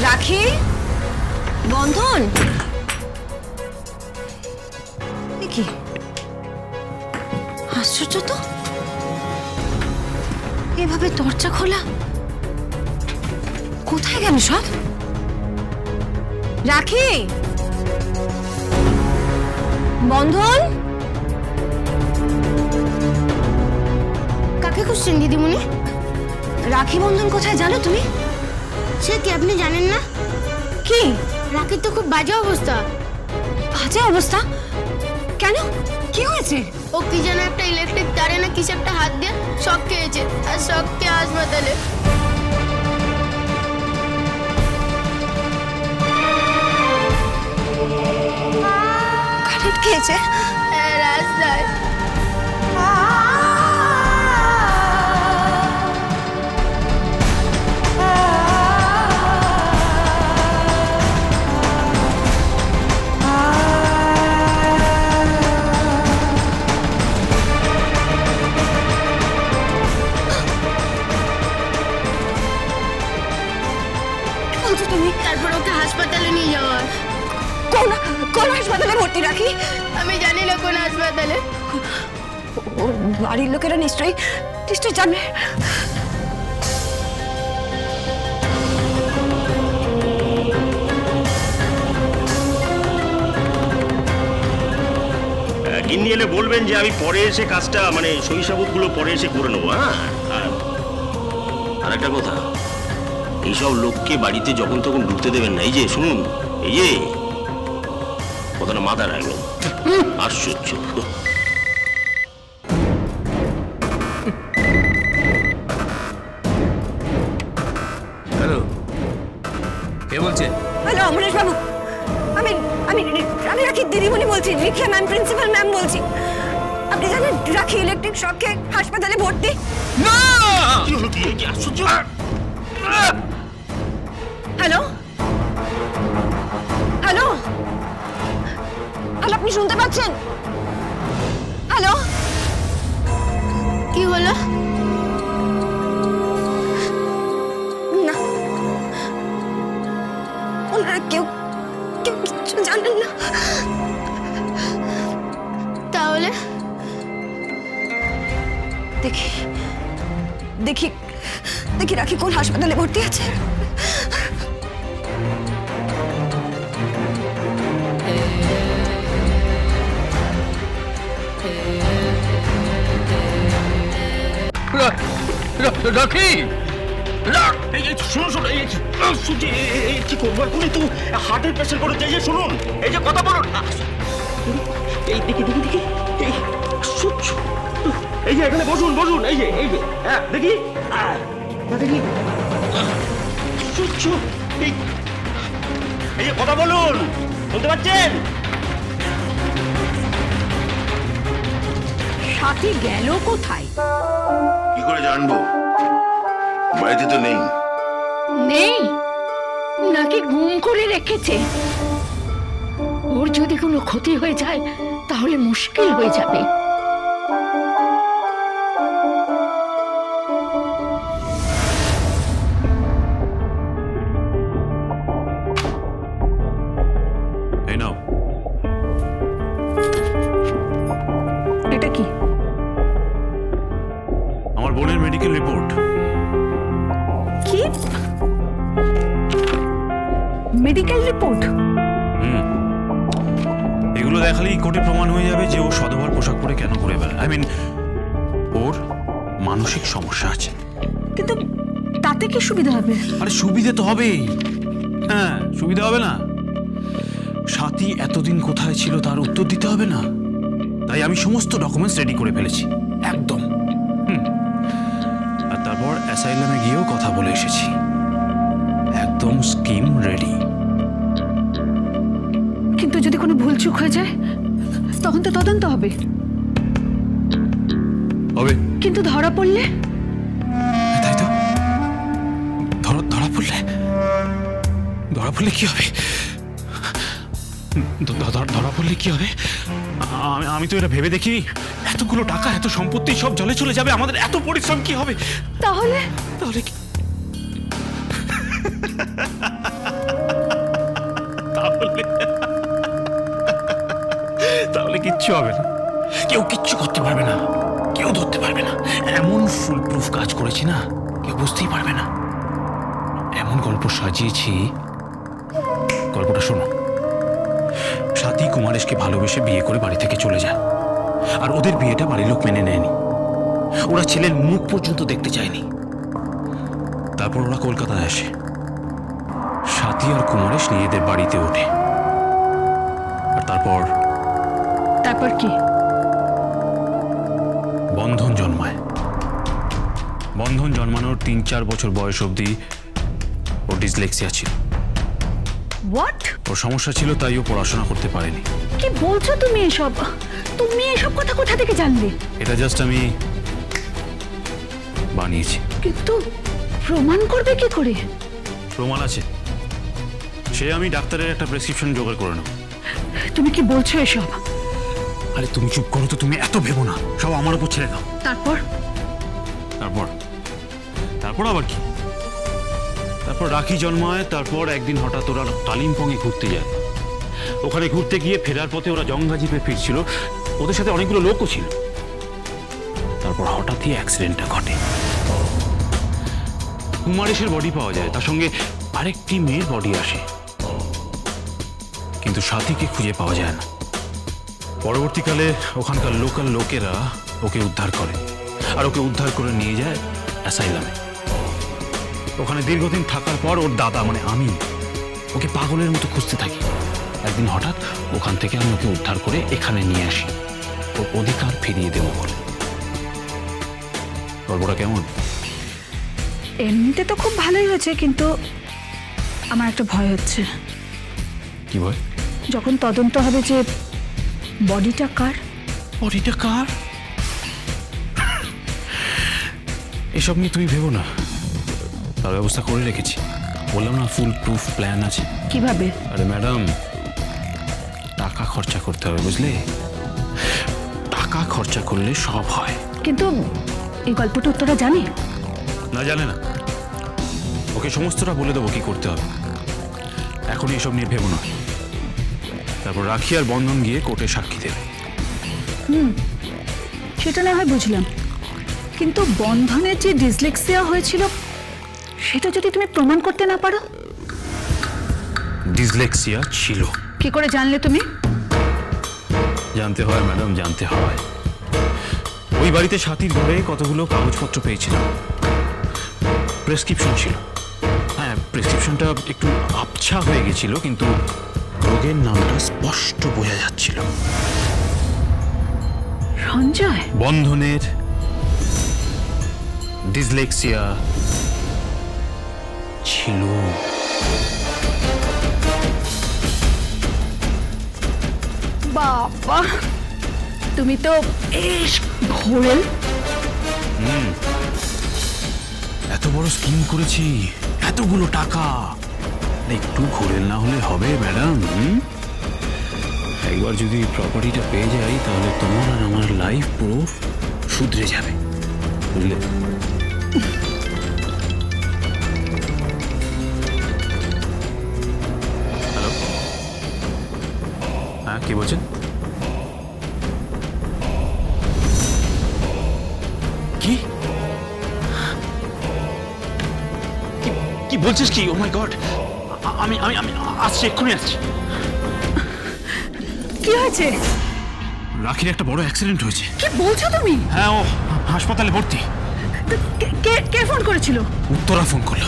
রাখি বন্ধন কি আশ্চর্য তো, এভাবে দরজা খোলা, কোথায় গেল সব? রাখি বন্ধন, কাকে খুঁজছেন দিদিমণি? রাখি বন্ধন কোথায় জানো তুমি? সে কি আপনি জানেন না? কি রাখির তো খুব বাজে অবস্থা। বাজে অবস্থা? কেন, কি হয়েছে? ও কি যেন একটা ইলেকট্রিক তারে না কিছু একটা হাত দিয়ে শক খেয়েছে, আর শক খেয়ে হাসপাতালে। কারেন্ট খেয়েছে? হ্যাঁ, রাস্তায়। বলছো তুমি? তারপর ওকে হাসপাতালে নিয়ে যাওয়া। কোন কোন হাসপাতালে ভর্তি রাখি? আমি জানি না কোন হাসপাতালে। ওর বাড়ির লোকেরা নিশ্চয়ই জানবে। গিন্নি এলে বলবেন যে আমি পরে এসে কাজটা মানে সহিসাবুতগুলো পরে এসে করে নেবো। হ্যাঁ, আর একটা কথা, এইসব লোককে বাড়িতে যখন তখন ঢুকতে দেবেন না। এই যে শুনুন, এই যে কথাটা মাথায় রাখবেন। আশ্চর্য। হ্যালো, কে বলছে? হ্যালো অমরেশ বাবু, আমি আমি আমি রাখি দিদিমণি বলছি, রিখিয়া ম্যাম, প্রিন্সিপাল ম্যাম বলছি। আপনি জানেন রাখি ইলেকট্রিক শকে হাসপাতালে ভর্তি? না! কি হলো, কি আশ্চর্য? হ্যালো হ্যালো হ্যালো, আপনি শুনতে পাচ্ছেন? হ্যালো, কি হলো? না, ওনারা কেউ কেউ কিছু জানেন না। তাহলে দেখি দেখি দেখি রাখি কোন হাসপাতালে ভর্তি আছে। রাখি! শুনুন, কি করবো এখন? তো হার্টের পেশেন্ট করে যে শুনুন, এই যে কথা বলুন। এই দেখি দেখি দেখি, এই আশ্চর্য। এই যে এখানে বসুন বসুন, এই যে হ্যাঁ দেখি, দেখি আশ্চর্য। এই যে কথা বলুন, বলতে পারছেন? সাথী গেল কোথায়? কি করে জানবো? বাড়িতে তো নেই। নেই নাকি গুম করে রেখেছে? ওর যদি কোনো ক্ষতি হয়ে যায় তাহলে মুশকিল হয়ে যাবে। এই নাও। এটা কি? আমার বোনের মেডিকেল রিপোর্ট। কি মেডিকেল রিপোর্ট? এগুলো দেখালেই কোর্টে প্রমাণ হয়ে যাবে যে ও সধবার পোশাক পরে কেন ঘুরে বেড়ায়। আই মিন, ওর মানসিক সমস্যা আছে। কিন্তু তাতে কি সুবিধা হবে? আরে সুবিধে তো হবেই। হ্যাঁ, সুবিধা হবে না? সাথী এতদিন কোথায় ছিল তার উত্তর দিতে হবে না? তাই আমি সমস্ত ডকুমেন্টস রেডি করে ফেলেছি একদম। আর তারপর অ্যাসাইলামে গিয়েও কথা বলে এসেছি। একদম স্কিম রেডি। কিন্তু যদি কোনো ভুলচুক হয়ে যায় তখন তো তদন্ত হবে। হবে। কিন্তু ধরা পড়লে? তাই তো, ধরা পড়লে কি হবে? ধরা পড়লে কি হবে? আমি তো এটা ভেবে দেখি। এতগুলো টাকা, এত সম্পত্তি সব জলে চলে যাবে, আমাদের এত পরিশ্রম কি হবে? তাহলে তাহলে কি? কিচ্ছু হবে না, কেউ কিচ্ছু করতে পারবে না, কেউ ধরতে পারবে না। এমন ফুল প্রুফ কাজ করেছি না, কেউ বুঝতেই পারবে না। এমন গল্প সাজিয়েছি, গল্পটা শোনো। সাথী কুমারেশকে ভালোবেসে বিয়ে করে বাড়ি থেকে চলে যায়, আর ওদের বিয়েটা বাড়ির লোক মেনে নেয়নি। ওরা ছেলের মুখ পর্যন্ত দেখতে চায়নি। তারপর ওরা কলকাতায় আসে। সাথী আর কুমারেশ নিজেদের বাড়িতে ওঠে, আর তারপর কি? বন্ধন জন্মায়। বন্ধন জন্মানোর 3-4 বছর বয়স অবধি ওর ডিসলেক্সিয়া ছিল। হোয়াট? ওর সমস্যা ছিল, তাই ও পড়াশোনা করতে পারেনি। কি বলছো তুমি এসব? তুমি এসব কথা কোথা থেকে জানলে? এটা জাস্ট আমি বানিয়েছি। কিন্তু প্রমাণ করবে কি করে? প্রমাণ আছে, সে আমি ডাক্তারের একটা প্রেসক্রিপশন জোগাড় করে নেব। তুমি কি বলছো এসব? আরে তুমি চুপ করো তো, তুমি এত ভেবো না, সব আমার উপর ছেড়ে দাও। তারপর? তারপর আবার কি? তারপর রাখি জন্মায়। তারপর একদিন হঠাৎ ওরা কালিম্পংয়ে ঘুরতে যায়। ওখানে ঘুরতে গিয়ে ফেরার পথে ওরা জঙ্গা জিপে ফিরছিল, ওদের সাথে অনেকগুলো লোকও ছিল। তারপর হঠাৎই অ্যাক্সিডেন্টটা ঘটে। কুমারেশের বডি পাওয়া যায়, তার সঙ্গে আরেকটি মেয়ের বডি আসে, কিন্তু সাথীকে খুঁজে পাওয়া যায় না। পরবর্তীকালে ওখানকার লোকাল লোকেরা ওকে উদ্ধার করে, আর ওকে উদ্ধার করে নিয়ে যায় অ্যাসাইলামে। ওখানে দীর্ঘদিন থাকার পর ওর দাদা মানে আমি ওকে পাগলের মতো খুঁজতে থাকি। একদিন হঠাৎ ওখান থেকে আমি ওকে উদ্ধার করে এখানে নিয়ে আসি, ওর অধিকার ফিরিয়ে দেবো বলে। গল্পটা কেমন? এমনিতে তো খুব ভালোই হয়েছে, কিন্তু আমার একটা ভয় হচ্ছে। কি ভয়? যখন তদন্ত হবে যে বডিটা কার। বডিটা কার? এসব নিয়ে তুমি ভেবো না, তার ব্যবস্থা করে রেখেছি। বললাম না, ফুল প্রুফ প্ল্যান আছে। কিভাবে? আরে ম্যাডাম, টাকা খরচা করতে হবে, বুঝলে? টাকা খরচা করলে সব হয়। কিন্তু এই গল্পটা উত্তরা জানি না, জানে না। ওকে সমস্তটা বলে দেবো কি করতে হবে। এখনই এসব নিয়ে ভেবো না। তারপর রাখি আর বন্ধন গিয়ে কোর্টে সাক্ষী দেবে। সেটা না হয় বুঝলাম, কিন্তু বন্ধনের যে ডিসলেক্সিয়া হয়েছিল সেটা যদি তুমি প্রমাণ করতে না পারো। ডিসলেক্সিয়া ছিল। কি করে জানলে তুমি? জানতে হয় ম্যাডাম, জানতে হয়। ওই বাড়িতে সাথীর ঘরে কতগুলো কাগজপত্র পেয়েছিলাম, প্রেসক্রিপশন ছিল। হ্যাঁ, প্রেসক্রিপশনটা একটু আবছা হয়ে গেছিল, কিন্তু রোগের নামটা স্পষ্ট বোঝা যাচ্ছিল। সঞ্জয়? বন্ধনের ডিসলেক্সিয়া ছিল। বাবা, তুমি তো বেশ ঘোরেল। এত বড় স্কিম করেছি, এতগুলো টাকা, একটু ঘোরেল না হলে হবে ম্যাডাম? একবার যদি প্রপার্টিটা পেয়ে যাই, তাহলে তোমার আর আমার লাইফ পুরো শুধরে যাবে, বুঝলে? হ্যালো, হ্যাঁ, কি বলছেন? কি কি বলছিস? কি? ও মাই গড, আমি আমি আমি আসছি, এক্ষুনি আসছি। কি হয়েছে? রাখির একটা বড় অ্যাক্সিডেন্ট হয়েছে। কি বলছো তুমি? হ্যাঁ, ও হাসপাতালে ভর্তি। কে কে ফোন করেছিল? উত্তরা ফোন করলো।